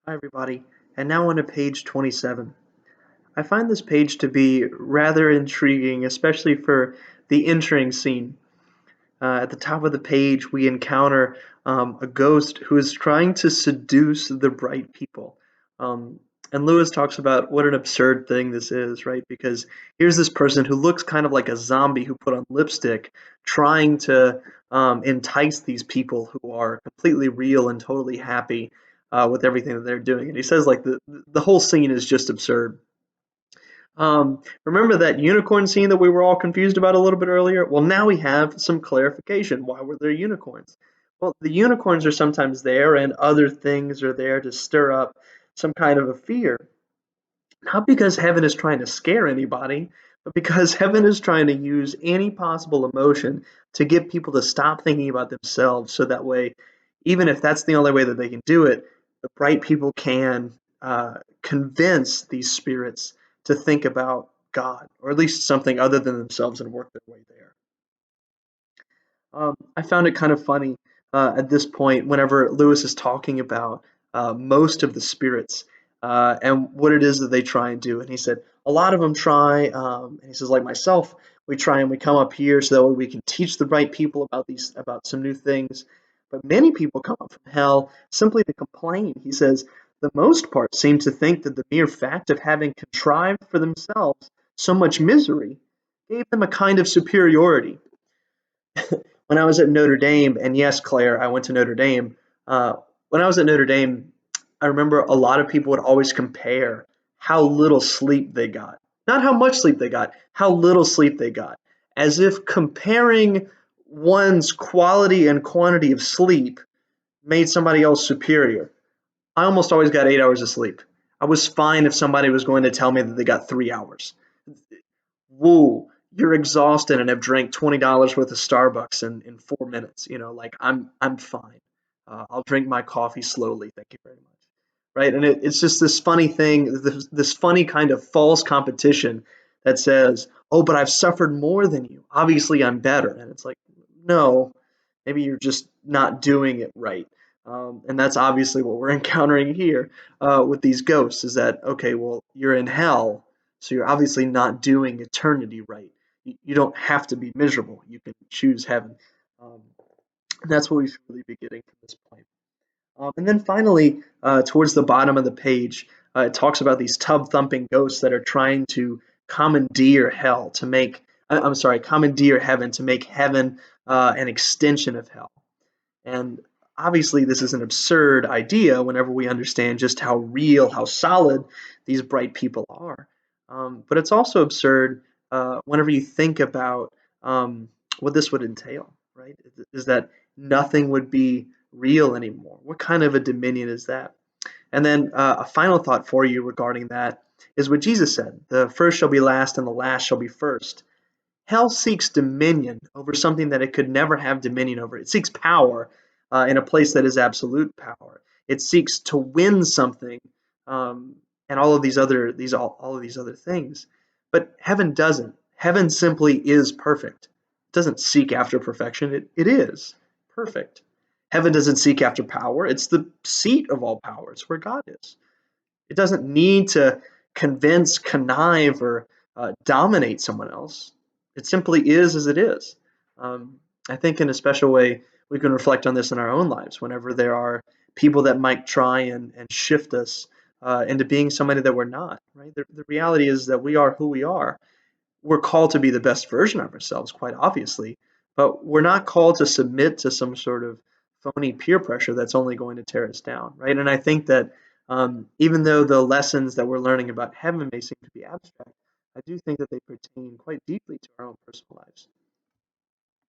Hi, everybody. And now on to page 27. I find this page to be rather intriguing, especially for the entering scene. At the top of the page, we encounter a ghost who is trying to seduce the bright people. Um, and Lewis talks about what an absurd thing this is, right? Because here's this person who looks kind of like a zombie who put on lipstick, trying to entice these people who are completely real and totally happy with everything that they're doing. And he says, like, the whole scene is just absurd. Remember that unicorn scene that we were all confused about a little bit earlier? Well, now we have some clarification. Why were there unicorns? Well, the unicorns are sometimes there, and other things are there to stir up some kind of a fear. Not because heaven is trying to scare anybody, but because heaven is trying to use any possible emotion to get people to stop thinking about themselves so that way, even if that's the only way that they can do it, the bright people can convince these spirits to think about God, or at least something other than themselves and work their way there. I found it kind of funny at this point whenever Lewis is talking about most of the spirits and what it is that they try and do. And he said, a lot of them try, and he says, like myself, we try and we come up here so that way we can teach the right people about some new things. But many people come up from hell simply to complain. He says, the most part seem to think that the mere fact of having contrived for themselves so much misery gave them a kind of superiority when I was at Notre Dame, and yes, Claire, I went to Notre Dame. Uh, when I was at Notre Dame, I remember a lot of people would always compare how little sleep they got. Not how much sleep they got, how little sleep they got. As if comparing one's quality and quantity of sleep made somebody else superior. I almost always got 8 hours of sleep. I was fine if somebody was going to tell me that they got 3 hours. Woo, you're exhausted and have drank $20 worth of Starbucks in 4 minutes. Like I'm fine. I'll drink my coffee slowly. Thank you very much. Right. And it's just this funny thing, this funny kind of false competition that says, oh, but I've suffered more than you. Obviously, I'm better. And it's like, no, maybe you're just not doing it right. And that's obviously what we're encountering here with these ghosts is that, okay, well, you're in hell, so you're obviously not doing eternity right. You don't have to be miserable. You can choose heaven. Um, and that's what we should really be getting from this point. And then finally, towards the bottom of the page, it talks about these tub thumping ghosts that are trying to commandeer hell to make, I'm sorry, commandeer heaven to make heaven an extension of hell. And obviously, this is an absurd idea whenever we understand just how real, how solid these bright people are. But it's also absurd whenever you think about what this would entail, right? Is that nothing would be real anymore? What kind of a dominion is that? And then a final thought for you regarding that is what Jesus said: the first shall be last, and the last shall be first. Hell seeks dominion over something that it could never have dominion over. It seeks power in a place that is absolute power. It seeks to win something, and all of these other all of these other things. But heaven doesn't. Heaven simply is perfect. It doesn't seek after perfection. It is perfect. Heaven doesn't seek after power. It's the seat of all power. It's where God is. It doesn't need to convince, connive, or dominate someone else. It simply is as it is. I think in a special way, we can reflect on this in our own lives whenever there are people that might try and shift us into being somebody that we're not, right? The reality is that we are who we are. We're called to be the best version of ourselves, quite obviously, but we're not called to submit to some sort of phony peer pressure that's only going to tear us down, right? And I think that even though the lessons that we're learning about heaven may seem to be abstract, I do think that they pertain quite deeply to our own personal lives.